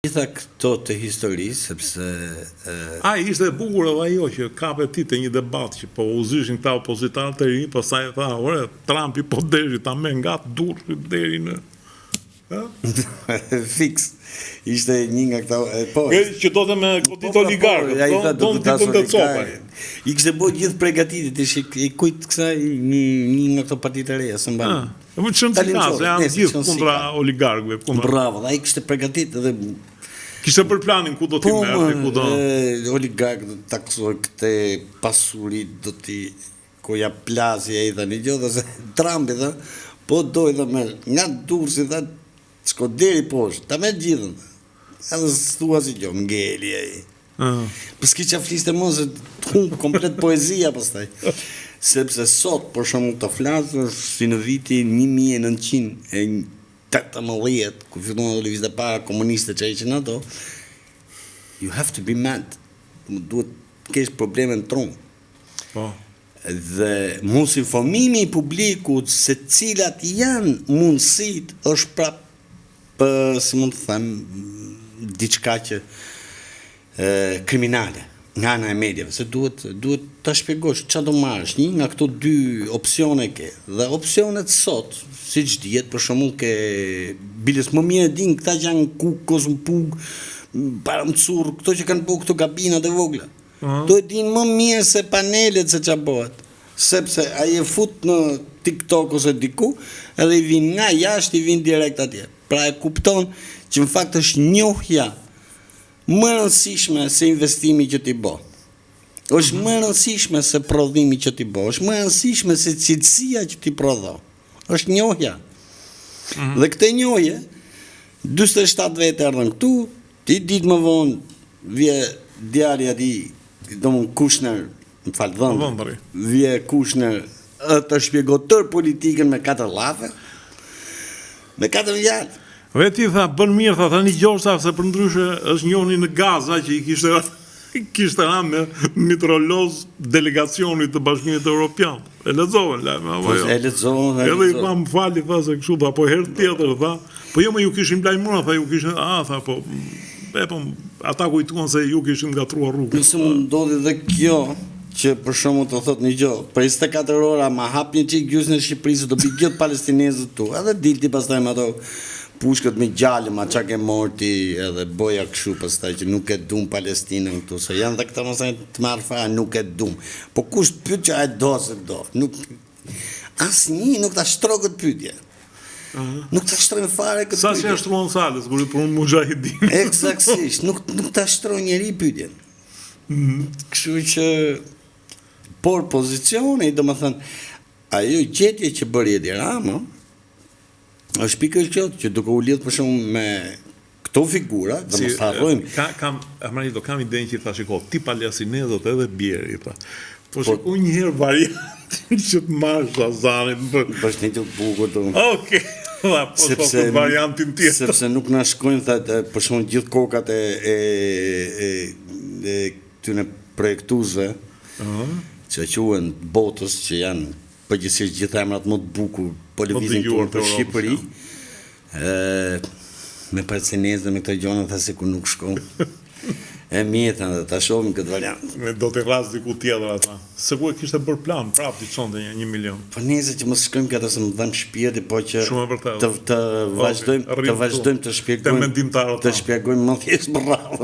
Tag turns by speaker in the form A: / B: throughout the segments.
A: Gjitha këto të historisë, sepse...
B: ishte e bukur edhe ajo që kape ti të një debat që po u zyshin këta opozitarë të rinj, pastaj tha, ore, Trumpi po deri ta me nga durrë deri në...
A: Fix. Ishte një nga këta...
B: Që do të me kodit oligarkët, do të ditën të copa.
A: I kështë bo gjithë pregatitit, ishte i kujtë kësaj një nga këto partit e reja, së mbanë.
B: Më qënë si kasë, janë gjithë kundra oligarkëve.
A: Bravo, dhe i kështë pregatit edhe...
B: Kishte për planin ku do t'i merë, ku do...
A: Oligarkë do taksoj këte pasurit, do t'i... Koja plasi e i dhe një gjohë, dhe se Trumpi dhe, po dojë dhe me nga dursi dhe s'ko deri poshtë, ta me gjithën. Edhe s'tua si gjo, mgeli e i. Për s'ki që fliste mo se t'hun komplet poezia pastaj. Sepse sot, për shumë të flasë, si në viti 1918, ku fillon dhe lëvizit e para komuniste që e që në ato, you have to be mad. Duhet kesh probleme në trunë. Dhe mos informimi i publikut se cilat janë mundësit është prapë, se mund të them, diçka që kriminale, nga ana e medjave, se duhet ta shpjegosh çfarë do marrësh, një nga këto dy opsione ke. Dhe opsionet sot, siç dihet, për shembull ke biles më mirë din këta që janë kukos, mpug, paramcur, këto që kanë bëu këto gabinat e vogla. Do e din më mirë se panelet se çfarë bëhet. Sepse ai e fut në TikTok ose diku, edhe i vin nga jashtë, i vin direkt atje. Pra e kupton që në fakt është njohja më rëndësishme se investimi që ti bë. Është më rëndësishme se prodhimi që ti bë, është më rëndësishme se cilësia që ti prodho. Është njohja. Dhe këtë njohje, 47 vete erdhën këtu, ti ditë më vonë vje djalja ti, domthon Kushner, më fal Vëndri, vje Kushner të shpjego tër politikën me 4 llafe, me 4 fjalë.
B: Veti tha, bën mirë, tha një gjorsa, se për ndryshe është njoni në Gaza që i kishte ranë me mitroloz delegacionit të Bashkimit Evropian. E lexohen lajme, apo jo?
A: E lexohen.
B: Edhe i tha, më fali, tha se kështu, tha, po herë tjetër, tha, po jo më ju kishin lajmëruar, tha, ju kishin, tha, po, ata kujtuan se ju kishin ngatruar rrugën.
A: Nëse më ndodhi dhe kjo, që për shumë të thot një gjo, për 24 ora ma hap një qik gjusën e Shqipërisë, do pi gjithë palestinezët tu, edhe dilti pastaj me ato pushkët me gjallë, ma qa ke morti, edhe boja këshu pastaj që nuk e dum Palestinën këtu, se janë dhe këta mësaj të marrë fara, nuk e dum. Po kush të pyt që a e do se do, asë një nuk të ashtroj këtë pytje. Nuk të ashtrojnë fare këtë pytje.
B: Sa që ashtrojnë Sales, kërë për unë mujahidin.
A: Eksaktësisht, nuk të ashtrojnë njeri pytjen. Kështu që por pozicione, do më thënë, ajo gjetje që bërë Edi Rama, është pikërisht kjo, që duke u lidhë për shumë me këto figura, dhe mos të harrojmë.
B: Kam idenë që i tha shiko, ti palestinezët edhe bjeri, po shiko njëherë variantin që të marrë Shazanit.
A: Bështë një të bukur të...
B: Oke, po variantin tjetër.
A: Sepse nuk në shkojnë, për shumë gjithë kokat e këtyne projektuzve, që quen botës, që janë përgjithsisht gjithë emrat më të bukur po lëvizin tonë për Shqipëri, me palestinezë dhe me këto gjona, tha se ku nuk shkon. E mjetën dhe ta shohim këtë variant.
B: Do të rras diku tjetër ata. Se ku e kishte bërë plan, prap t'i çonte 1 milion.
A: Po nese që mos shkojmë këtë se më dhem shpirti, po që të vazhdojmë të shpjegojmë më thjesht bravo.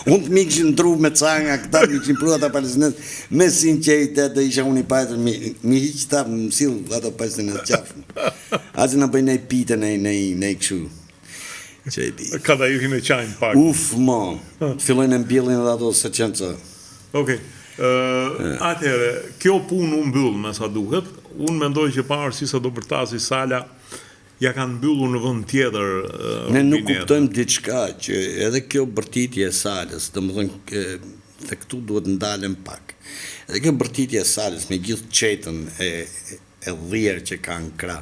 A: Unë të mi kishin ndru me canga, këta mi kishin pru ata palestinezë, me sinceritet dhe isha unë i pajtër, mi hiq ta më sill ata palestinezë qafën. Azi në bëjnë e pite në i këshu.
B: Ka da irin e qajnë pak.
A: Mo, fillojnë e mbjellin edhe ato se qenë që.
B: Oke, atëhere, kjo punë unë mbyllë me sa duhet, unë mendoj që parësi se do përtasi Sala, ja kanë mbyllur në vënd tjetër.
A: Ne nuk kuptojmë diçka që edhe kjo bërtitje e Salës, dhe më thënë, dhe këtu duhet ndalem pak. Edhe kjo bërtitje e Salës, me gjithë qetën e dhirë që kanë kra,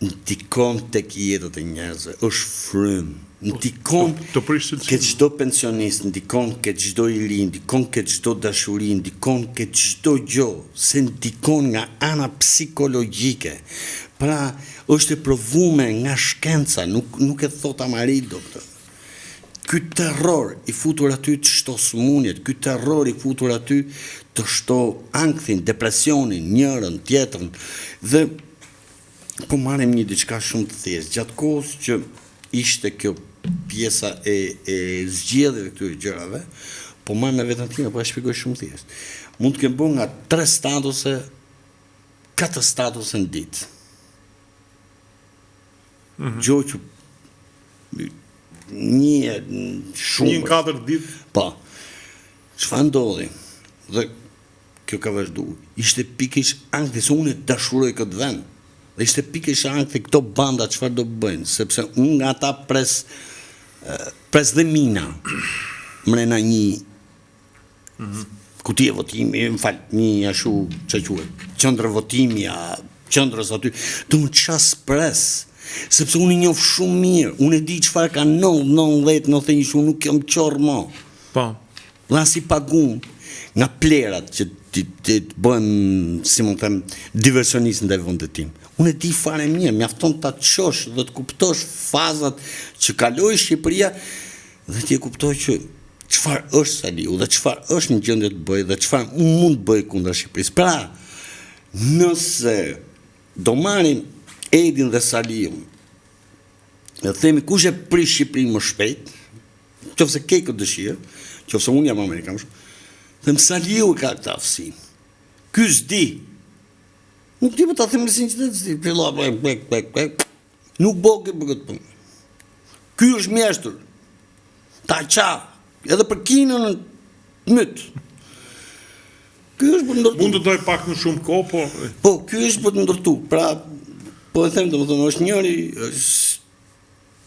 A: ndikon tek jetët e njerëzve, është frym. Ndikon
B: të prish
A: ke çdo pensionist, ndikon ke çdo i ri, ndikon ke çdo dashuri, ndikon ke çdo gjë, se ndikon nga ana psikologjike. Pra, është e provuar nga shkenca, nuk e thot Amarildo këtë. Ky terror i futur aty të shto sëmundjet, ky terror i futur aty të shto ankthin, depresionin, njërën, tjetrën, dhe po marrim një diçka shumë të thjeshtë. Gjatë kohës që ishte kjo pjesa e zgjedhjeve këtyre gjërave, po marr me veten time, po e shpjegoj shumë thjesht. Mund të kem bërë nga 3 statuse, 4 statuse në ditë. Gjoj që një shumë...
B: Një 4 ditë?
A: Po. Çfarë ndodhi? Dhe kjo ka vazhdu. Ishte pikërisht ankthi, se unë dashuroj këtë vend. Dhe ishte pikërisht ankthi këto banda çfarë do bëjnë, sepse unë nga ata pres dhe mina mrena një kutie votimi, një ashtu që quhet, qendër votimi, qendrës aty, do më ças pres. Sepse unë i njoh shumë mirë, unë e di çfarë ka 90-91 shumë, nuk jam qorr më.
B: Po.
A: Dhe as i pagum nga plerat që të bëhen, si mund të them, diversionist ndaj vendit tim. Unë e di fare mirë, mjafton ta çosh dhe të kuptosh fazat që kaloi Shqipëria dhe ti e kuptoj që çfarë është Saliu dhe çfarë është në gjendje të bëjë dhe çfarë mund të bëjë kundër Shqipërisë. Pra, nëse do marrim Edin dhe Saliun, dhe themi kush e prish Shqipërinë më shpejt, qofse ke këtë dëshirë, qofse unë jam amerikan, them Saliu ka këtë aftësi. Ky s'di. Nuk di po ta them me sinqeritet, s'di. Nuk boke për këtë punë. Ky është mjeshtur. Ta qa, edhe për kinën myt. Ky është për ndërtu.
B: Mund të doj pak në shumë kohë, po...
A: Po, ky është për ndërtu. Pra, po e them, domethënë, është njëri,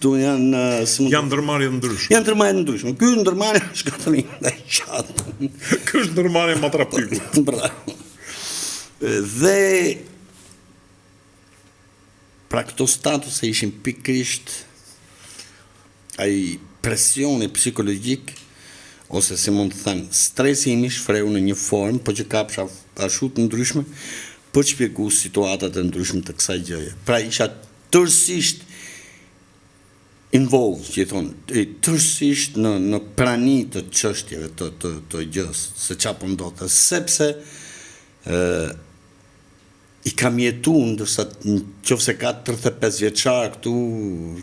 B: janë ndërmarrje ndryshme.
A: Janë ndërmarrje ndryshme. Ky ndërmarrje është katërin ndaj qatë.
B: Ky është ndërmarrje matrapiku.
A: Bravo. Dhe pra këto statuse ishin pikërisht ai presioni psikologjik, ose si mund të them, stresi im i shfreu në një formë, po që kapsha ashtu të ndryshme, për të shpjeguar situatat e ndryshme të kësaj gjëje. Pra isha tërësisht involved, që i thonë, tërësisht në prani të çështjeve të gjës, se çfarë po ndodhte, sepse i kam jetu, ndërsa qofse ka 35 vjeçar këtu,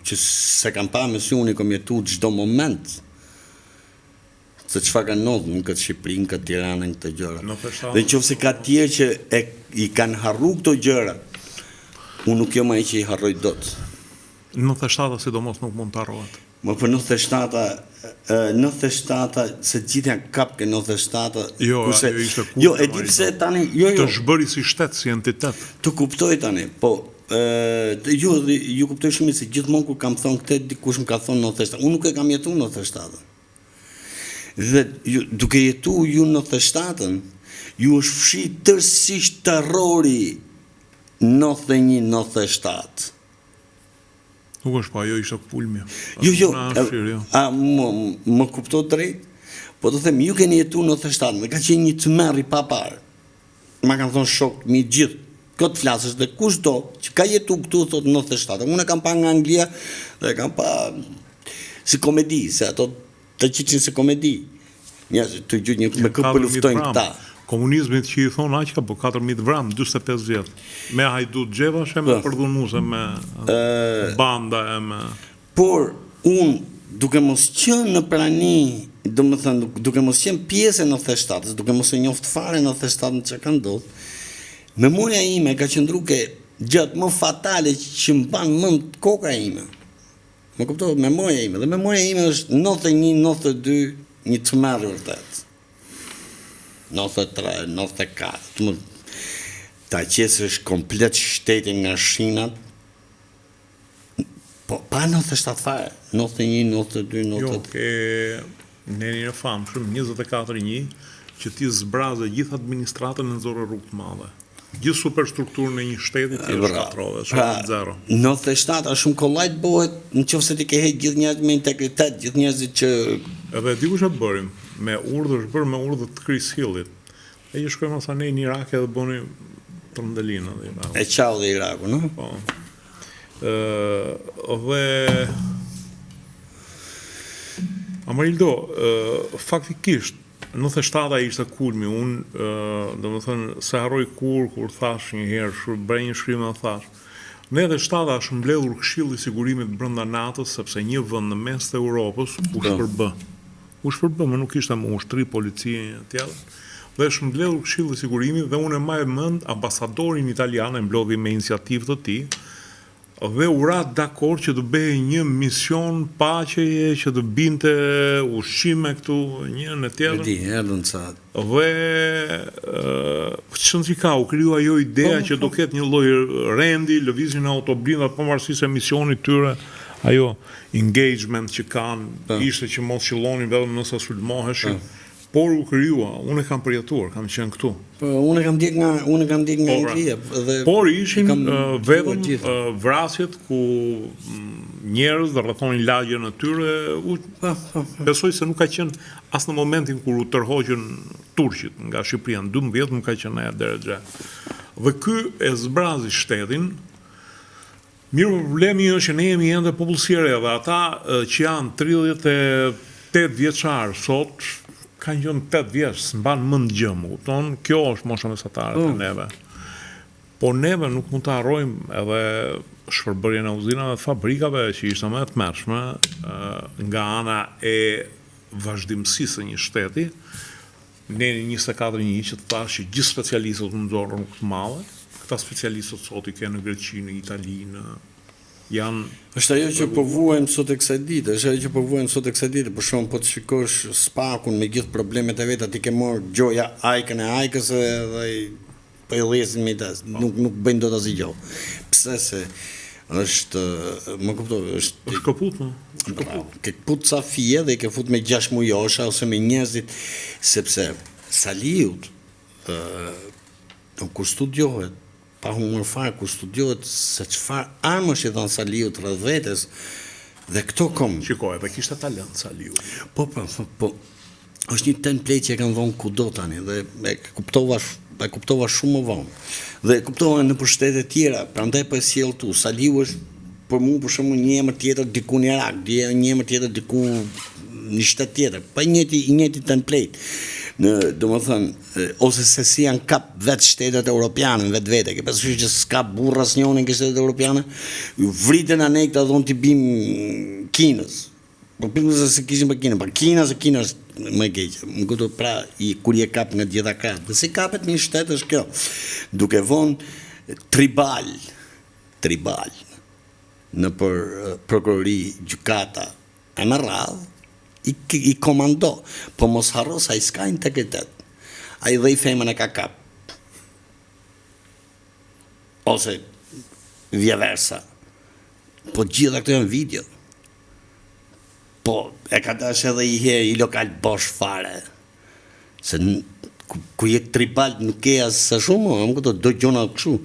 A: që se kam pa me sy, unë i kam jetu çdo moment, se çfarë ka ndodhur në këtë Shqipëri, në këtë Tiranë, në këtë gjëra. Dhe qofse ka tjerë që i kanë harru këto gjëra, unë nuk jam ai që i harroj dot.
B: 97 sidomos nuk mund të harrohet.
A: Më për 97, se gjithja kap ke 97...
B: Jo, ishte kur...
A: Jo, e di pse tani...
B: Të zhbëri si shtet, si entitet.
A: Të kuptoj tani, po... ju kuptoj shumë se gjithmonë kur kam thonë këtë, dikush më ka thonë 97. Unë nuk e kam jetu 97. Dhe duke jetu ju 97, ju është fshi tërësisht terrori 91-97.
B: Nuk është pa, jo ishte pulmi.
A: Jo, më kupto drejt, po të them, ju keni jetu në 97, me ka qenë një të merri pa parë. Ma kanë thonë shokë, mi gjithë, këtë flasës dhe kush do, që ka jetu këtu, thot në 97, unë e kam pa nga Anglia, dhe e kam pa si komedi, se ato të qiqin si komedi. Njësë të gjithë një me këtë pëlluftojnë këta.
B: Komunizmit që i thonë aqka, po 4.000 vram, 25 vjetë. Me hajdut gjevashe, me përdhunuse, me banda e me...
A: Por, unë, duke mos qenë në prani, duke mos qenë pjesë në 97, duke mos e njoftë fare në 97 në që ka ndodhë, memoria ime ka qëndru ke gjatë më fatale që më banë mënd koka ime. Më kuptohë, memoria ime. Dhe memoria ime është 91-92, një të merë vërtet. 93, 94, ta qesë është komplet shtetin nga shinat, po pa 97 fare, 91, 92, 93.
B: Jo, ke neni në famë shumë, 24-1, që ti zbrazë gjithë administratën në nëzore rrugë të madhe. Gjithë superstrukturën e një shteti ti e shkatrove, shumë zero.
A: 97 është shumë kollajt bëhet nëse ti ke heq gjithë njerëzit me integritet, gjithë njerëzit që
B: edhe di kush e bërim, me urdhër me urdhër të Chris Hillit. E që shkojmë asa ne në Irak edhe bëni Trëndelinë.
A: E qau dhe Iraku, no?
B: Po. Dhe Amarildo, faktikisht 97 ishte kulmi, unë, do më thënë, se harroj kur thash një herë, bëj një shkrim dhe thash, ne dhe 97 është mbledhur Këshilli i Sigurimit brenda NATO-s, sepse një vend në mes të Europës u shpërbë. U shpërbë, më nuk ishte më ushtri, policie, tjetër. Dhe është mbledhur Këshilli i Sigurimit dhe unë e maj mend ambasadorin italian e mblodhi me iniciativë të tij, dhe urat dakord që të bëhe një mision paqeje që të binte ushqime këtu një në tjetër.
A: Vedi, erdhën ca.
B: Dhe çfarë ka u kriju ajo ideja që do ketë një lloj rendi, lëvizjen e autoblindat pavarësisht se misionit tyre, ajo engagement që kanë ishte që mos qëllonin vetëm nëse sulmoheshin. Por u kryua, unë e kam përjetuar, kam qenë këtu.
A: Unë kam djeg nga Anglia.
B: Por ishin vetëm vrasjet ku njerëz dhe rrethonin lagjen e tyre. Besoj se nuk ka qenë as në momentin kur u tërhoqën turqit nga Shqipëria në 12, nuk ka qenë ajo drejtë. Dhe ky e zbrazi shtetin. Mirë, problemi është që ne jemi ende popullsire dhe ata që janë 38 vjeçar sot kanë qenë 8 vjeç, s'mban mend gjë, kupton? Kjo është mosha mesatare të neve. Po neve nuk mund të harrojmë edhe shpërbërjen e uzinave të fabrikave që ishte më e tmerrshme nga ana e vazhdimësisë së një shteti. Ne në 24 që të thash që gjithë specialistët u nxorën këtë madhe. Këta specialistët sot i kanë në Greqi, në Itali,
A: është ajo që po vuajmë sot e kësaj dite, për shkak po të shikosh Spakun me gjithë problemet e veta, ti ke marrë gjoja ajkën e ajkës dhe po i rrjesin me tas, nuk bëjnë dot asgjë gjë. Pse se është, më kuptoj,
B: është kaput, no?
A: Ke kaput sa fije dhe ke fut me 6 mujosha ose me njerëzit, sepse Saliut kur studiohet pa humor fare, kur studiohet se çfarë armësh i dhan Saliut rreth vetes dhe këto kom.
B: Shikoj, edhe kishte talent Saliu.
A: Po, është një template që e kanë dhënë kudo tani dhe e kuptova shumë më vonë. Dhe e kuptova në shtete tjera, prandaj po e sjell tu. Saliu është për mua për shembull një emër tjetër diku në Irak, një emër tjetër diku në shtet tjetër, pa i njëjti template. Domethënë, ose se si janë kap vetë shtetet europiane, vetë, ke pasur që s'ka burr asnjëri në shtetet europiane, vriten anë këta dhon t'i bim Kinës. Po pikërisht se kishin për Kinën, Kina është më e keq. Më kuptoj pra kur je kap nga gjitha krahët. Dhe si kapet një shtet është kjo. Duke vonë tribal në për prokurori, gjykata e më radhë, i komando, po mos harro sa i s'ka integritet. Ai dhe i femën e ka kap. Ose via versa. Po gjitha këto janë video. Po e ka dash edhe i herë i lokal bosh fare. Se ku je tribal nuk e as sa shumë, më këto do gjona kështu.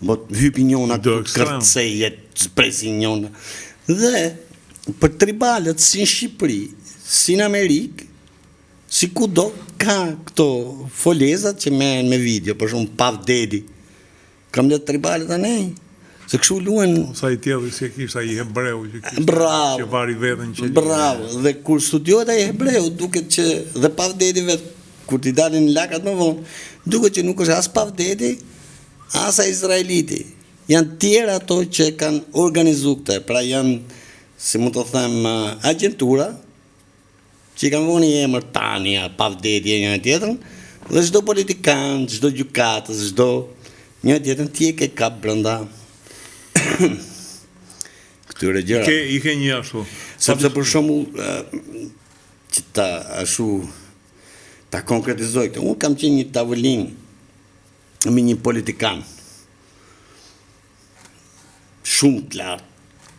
A: Mo hypi njëna kërceje, presi njëna. Dhe për tribalët si në Shqipëri, si në Amerikë, si kudo ka këto folezat që merren me video, për shumë Pav Dedi. Kam lëtë tribalët anej. Se kështu luan.
B: Sa i tjetër si e kishte ai hebreu që kishte.
A: Bravo.
B: Që vari veten që.
A: Bravo. Dhe kur studiohet ai hebreu, duket që dhe Pav Dedi vet kur ti dalin lakat më vonë, duket që nuk është as Pav Dedi, as izraeliti. Janë tjera ato që kanë organizuar këtë, pra janë, si mund të them, agjentura që kanë vënë emër Tania, Pav Dedi e një tjetrën, dhe çdo politikan, çdo gjykatës, çdo një tjetrën ti e ke kap brenda këtyre gjërave.
B: I ke një ashtu.
A: Sepse për shembull që ta konkretizoj këtë. Unë kam qenë një tavolinë me një politikan shumë të lartë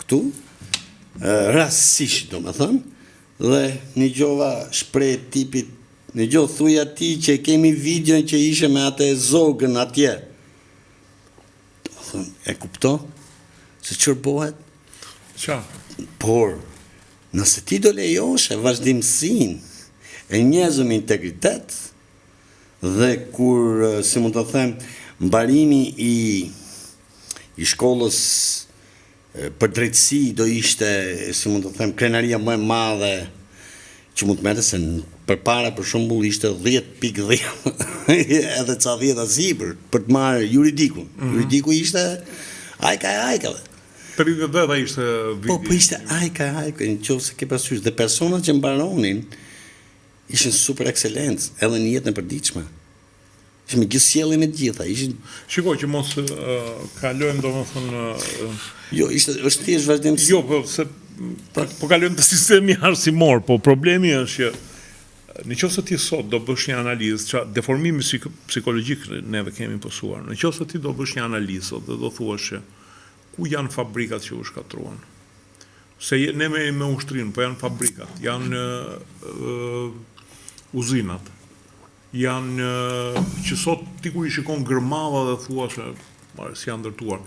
A: këtu, rastësisht domethënë, dhe një gjova shpreh tipit, një gjohë thuj ati që kemi videon që ishe me atë zogën atje. E kupto se ç'rbohet?
B: Qa?
A: Por, nëse ti do lejosh e vazhdimsinë e njerëzve me integritet dhe kur, si mund të them, mbarimi i shkollës për drejtësi do ishte, si mund të them, krenaria më e madhe që mund të merrte, se përpara për shembull ishte 10.10 edhe ca 10 asipër për të marrë juridikun. Juridiku ishte ajkave.
B: 30 ishte viti.
A: Po ishte ajka, në qoftë se ke parasysh, dhe personat që mbaronin ishin super ekselencë, edhe në jetën e përditshme. Ishin me gjithë sjelljen e gjitha, ishin.
B: Shikoj që mos kalojmë domethënë
A: Jo, është thjesht vazhdimsi.
B: jo, po kalojmë te sistemi arsimor, po problemi është që në qoftë se ti sot do bësh një analizë, që deformimi psikologjik neve kemi pësuar. Në qoftë se ti do bësh një analizë dhe do thuash që ku janë fabrikat që u shkatruan? Se ne me ushtrinë, po janë fabrikat, janë uzinat, janë që sot ti kur i shikon gërmava dhe thua se si janë ndërtuar,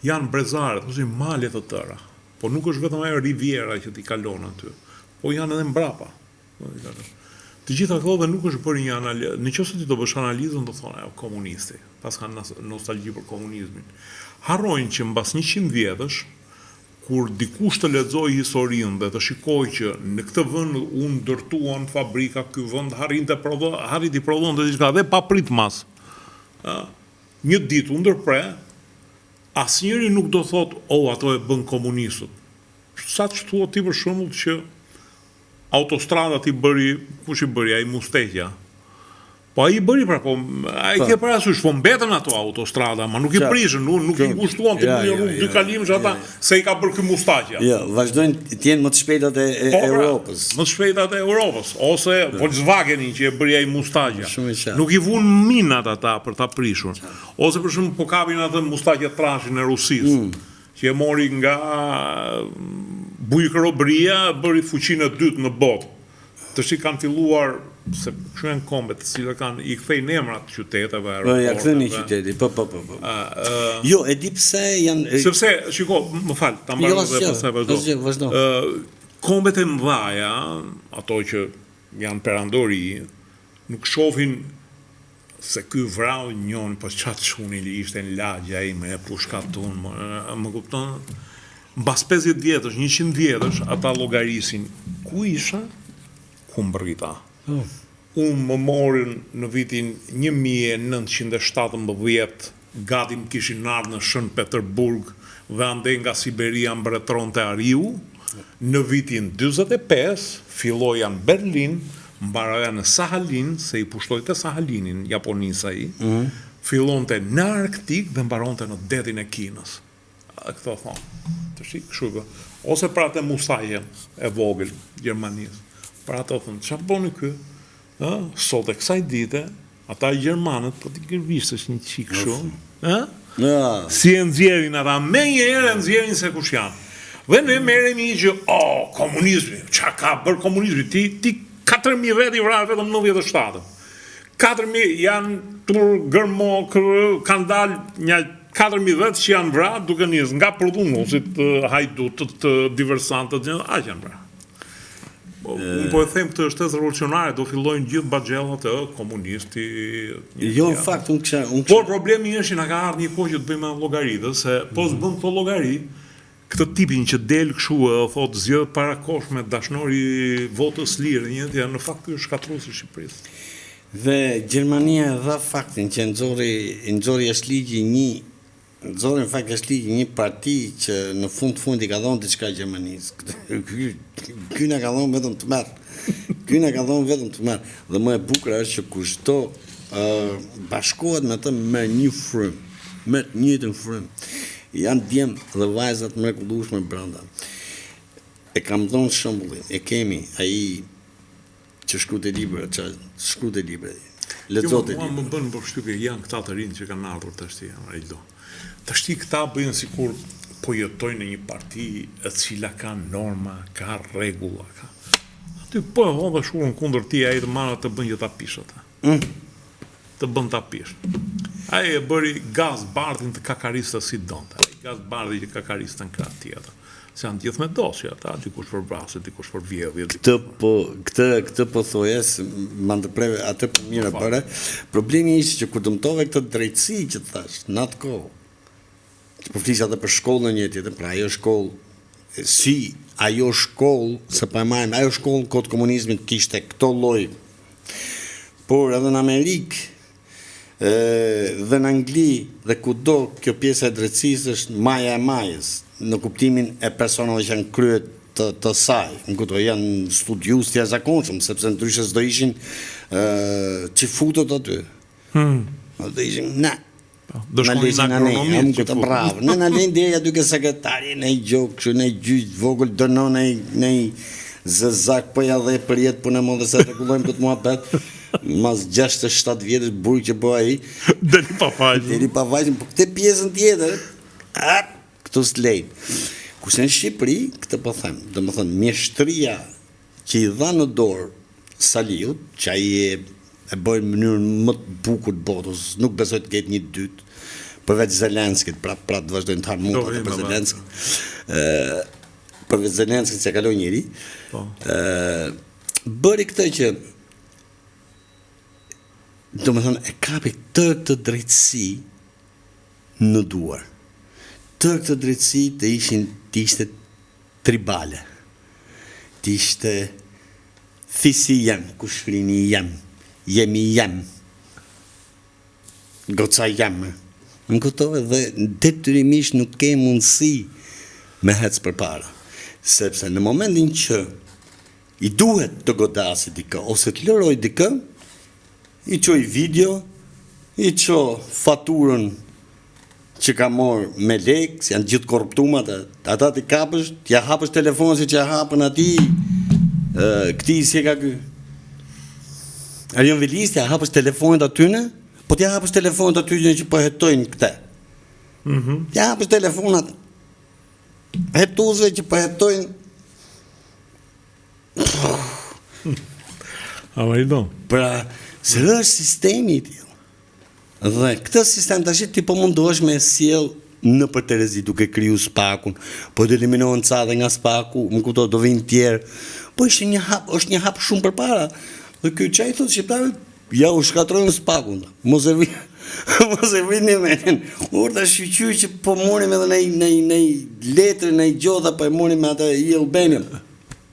B: janë brezare, thosin male të tëra, po nuk është vetëm ajo riviera që ti kalon aty, po janë edhe mbrapa. Të gjitha këto dhe nuk është bërë një analizë. Në qoftë se ti do bësh analizën, do thonë ajo komunisti, pas kanë nostalgji për komunizmin. Harrojnë që mbas 100 vjetësh, kur dikush të lexojë historinë dhe të shikojë që në këtë vend u ndërtuan fabrika, ky vend arriti prodhonte diçka dhe pa prit mas. Një ditë u ndërpre, asnjëri nuk do thotë, ato e bën komunistët. Sa që thua ti për shembull që autostradat kush i bëri, ai Musteqja. Po ai i bëri pra, po ai ke parasysh, po mbetën ato autostrada, ma nuk i prishën, nuk i ngushtuan të bëjë rrugë dy kalimsh ata se i ka bërë ky Musteqja.
A: Jo, vazhdojnë të jenë më të shpejtat e Europës.
B: Më të shpejtat e Europës, ose Volkswagenin që e bëri ai Musteqja. Nuk i vun minat ata për ta prishur. Ose për shembull po kapin atë Musteqja trashin e Rusisë, që e mori nga bujkërobria, bëri fuqinë e dytë në botë. Të shi kanë filluar, se kështu janë kombet të cilët i kthejnë emrat qyteteve, aeroporteve.
A: Ja kthejnë një qyteti, po. Jo, e di pse janë.
B: Sepse, shiko, më fal, ta mbaroj dhe pastaj vazhdo. Kombet e mëdha, ato që janë perandori, nuk shohin se ky vrau njën, po çat shuni li ishte në lagja ime, pushkatun, më kupton? Mbas 50 vjetësh, 100 vjetësh, ata llogarisin ku isha, ku mbrita. Unë më morin në vitin 1917, gati më kishin ardhur në Shën Peterburg dhe ande nga Siberia mbretëronte Ariu. Në vitin 45 filloja në Berlin, mbaroja në Sahalin, se i pushtojte Sahalinin, Japonisa i, fillonte në Arktik dhe mbaronte në detin e Kinës. Këto thonë, të shikë kështu. Ose pra të Mustajen e vogël, Gjermanisë. Pra ato thënë, që boni kë? Sot e kësaj dite, ata Gjermanët, po t'i kërvishtësh një qikë shumë, si e nxjerrin ata, me njëherë e nxjerrin se kush janë. Dhe ne merremi që, komunizmi, që ka bërë komunizmi, ti 4.000 veti vrarë vetëm 97. 4.000 janë tur gërmo, kanë dalë një 4.000 vetë që janë vrarë duke njësë nga prodhunosit, hajdutët, diversantët, aq janë vrarë. Unë po e them këtë shtesë revolucionare, do fillojnë gjithë bagjellat e komunisti.
A: Jo, në fakt, unë kisha...
B: Por problemi është që na ka ardhur një kohë që të bëjmë llogaritë, se po s'bën këto llogari, këtë tipin që del kështu e thotë zgjedh para kosh me dashnori votës lirë, në fakt ky është shkatruesi i Shqipërisë.
A: Dhe Gjermania dha faktin që nxori jashtë ligji një parti që në fund i ka dhënë diçka Gjermanisë. Ky na ka dhënë vetëm të merr. Dhe më e bukur është që kushto bashkohet me të me një frym, me të njëjtën frym. Janë djem dhe vajzat mrekullueshme brenda. E kam dhënë shembullin, e kemi ai që shkruajte libra, lexote libra.
B: Më bën përshtypje janë këta të rinj që kanë ardhur tash Araldo. Tash këta bëjnë sikur po jetojnë në një parti e cila ka norma, ka rregulla, Aty po e hodha shurën kundër ti, ai të marrë të bën që ta pish ata. të bën ta pish. Ai e bëri gaz bardhin të kakaristës si donte. Ai gaz bardhi që kakaristën krah tjetër. Se janë gjithë me dosje ata, dikush për vrasje, dikush për vjedhje.
A: Këtë po thojes, më ndërpreve, atë për mire bëre, problemi ishte që kur dëmtove këtë drejtësi që të thash, në atë kohë, që përflisja dhe për shkollë në një tjetër, pra ajo shkollë, si ajo shkollë, se pa e majmë, ajo shkollë në kodë komunizmit kishte këto lloj, por edhe në Amerikë, dhe në Angli, dhe kudo kjo pjesë e drejtësisë është maja e majës, në kuptimin e personave që janë kryet të saj, në këto janë studius të jashtëzakonshëm, sepse ndryshe s'do ishin që futët aty. Do ishin,
B: Do shkonin në agronomi që futët.
A: Bravo, në lejnë deri aty ke sekretari, në i gjokë, në i gjyqë, vogël, dënon, në i zëzak, po ja dhe për jetë punë e më dhe se regulojmë këtë muhabet, mas 6-7 vjetës burë që po ai.
B: Deri pa faqin.
A: Po këte pjesën tjetër, këtu s'lejnë. Kurse në Shqipëri, këtë po them, dhe më thënë, mjeshtria që i dha në dorë Saliut, që ai e bërë në mënyrën më të bukur të botës, nuk besoj të ketë një dytë, përveç Zelenskit, pra të vazhdojnë të harmonë për Zelenskit, përveç Zelenskit që kaloi njëri, bëri këtë që, do më thënë, e kapi të drejtësi në duar. Këtë drejtësi të ishte tribale, të ishte thisi jem, kushrini jem, jemi jem, goca jem. Në këtove dhe detyrimisht nuk ke mundësi me hecë për para, sepse në momentin që i duhet të godasi dikë, ose të lëroj dikë, i qoj video, i qoj faturën që ka morë me lekë, si janë gjithë korruptumat, ata t'i kapësh, t'ja hapësh telefonë si që ja hapën ati, këti si e ka ky. Arjon Velis, t'ja hapësh telefonit atyne, po t'ja hapësh telefonit atyne që po hetojnë këte. T'ja hapësh telefonat hetuzve që po hetojnë. Pra, se është sistemi t'i. Dhe këtë sistem të ashtë ti po mundohesh me sjell në për Terezi duke kriju spakun, po të eliminohen ca dhe nga spaku, më kupto do vinë tjerë, po është një hap shumë për para. Dhe kjo qaj thotë shqiptarët, ja u shkatrojnë spakun, mos e vini menin, urta shqyqy që po morim edhe në letër, në gjodha, po e morim me atë i Elbenjëm.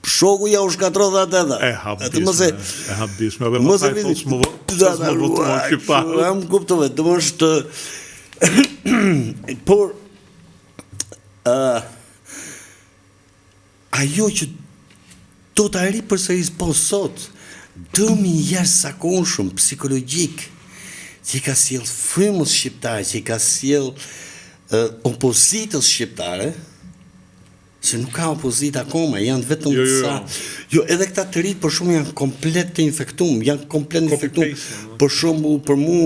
A: Shoku ja u shkatro dhe atë edhe.
B: E habisme, dhe më taj thos më votuar shqiptarë.
A: E më kuptove, të më është... Por, ajo që do të arri përsëris po sot, dëmi jashtëzakonshëm psikologjik, që i ka sjell frymës shqiptare, që i ka sjell opozitës shqiptare, se nuk ka opozit akoma, janë vetëm disa. Jo, edhe këta të rritë, për shumë, janë komplet të infektum, janë komplet të infektum. Për shumë, për mu,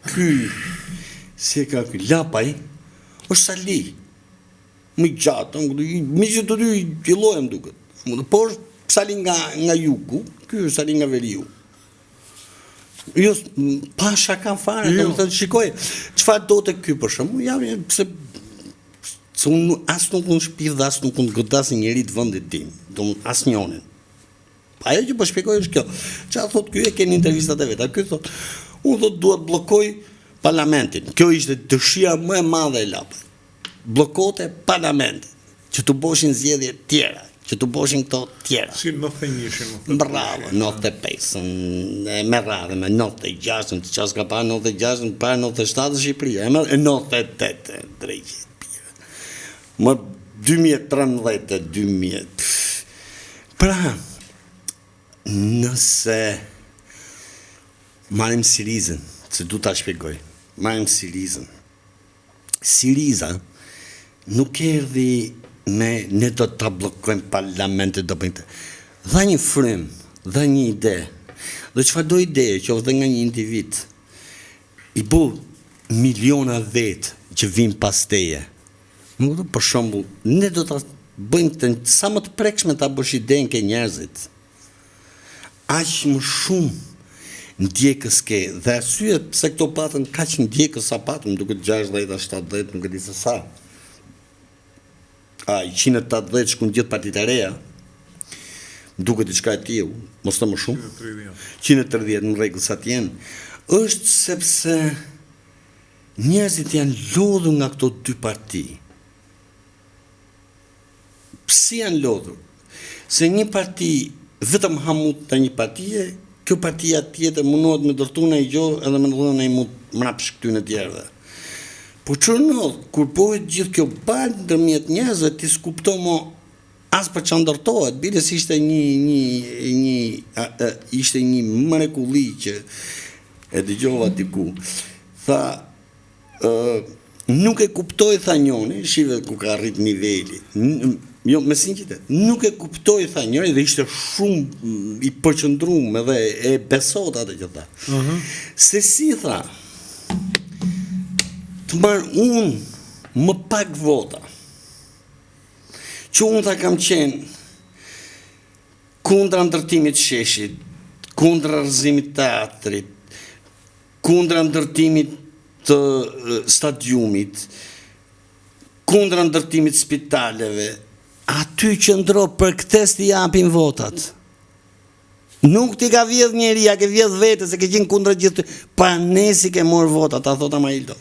A: ky, si e ka ky, Lapaj, është Sali. Më gjatë, mi që të dy gjilojmë duke. Por është Sali nga jugu, ky është Sali nga veriu. Jo, pa shaka fare, të më thënë, shikoj, qëfar do të ky për shumë, jam, se unë asë nuk unë shpirë dhe asë nuk unë godasin njeri të vëndit tim, asë njonin. Ajo që po shpjegoj është kjo. Që a thot, kjo e keni intervistat e vetë, kjo thot, unë thot duhet blokoj parlamentin. Kjo ishte dëshira më e madhe e Lapaj. Blokote parlamentin, që të boshin zgjedhje tjera, që të boshin këto tjera.
B: Si 91-shin.
A: Bravo, 95-ën, me radhe, me 96-ën, që as ka pa 96-ën, pa 97-ën Shqipëria, e 98-ën, drejgjit. Më 2013-2000. Pra, nëse marim Sirizën, se du ta shpjegoj, marim Sirizën. Siriza nuk erdhi me ne do ta bllokojmë parlamentet, do bëjmë. Dha një frym, dha një ide. Dhe çfarë do ide, qoftë nga një individ, i bu miliona vetë që vinë pas teje. Për shembull, ne do ta bëjmë të sa më të prekshme ta bësh idenë ke njerëzit. Aq më shumë ndjekës ke, dhe arsyet pse këto patën kaq ndjekës sa patëm, duket 60-70, nuk e di se sa. I 180 shkun gjithë partitë e reja, duket diçka e tillë, mos të më shumë. 130 në rregull sa t'jenë, është sepse njerëzit janë lodhur nga këto dy parti. Pse janë lodhur? Se një parti vetëm hamut të një partije, kjo partia tjetër mundohet me dërtu në i gjohë edhe me ndodhën e i mund mrapsh këty në tjerëve. Po çrnodh, kur bëhet gjithë kjo balë ndërmjet njerëzve, ti s'kupton mo as për çfarë ndërtohet, biles ishte ishte një mrekulli që e dëgjova diku. Tha, nuk e kuptoj, tha njoni, shive ku ka arrit niveli. Jo, me sinqeritet, nuk e kuptoj, tha njëri, dhe ishte shumë i përqëndruar edhe e besot atë që tha. Se si, tha, të marrë unë më pak vota, që unë ta kam qenë kundra ndërtimit sheshit, kundra rrëzimit teatrit, kundra ndërtimit të stadiumit, kundra ndërtimit spitaleve, aty qëndro për këtë t'i japin votat. Nuk ti ka vjedh njeri, ja ke vjedh vete, se ke qenë kundra gjithë, pa ne si ke morë votat, ta thot Amarildo.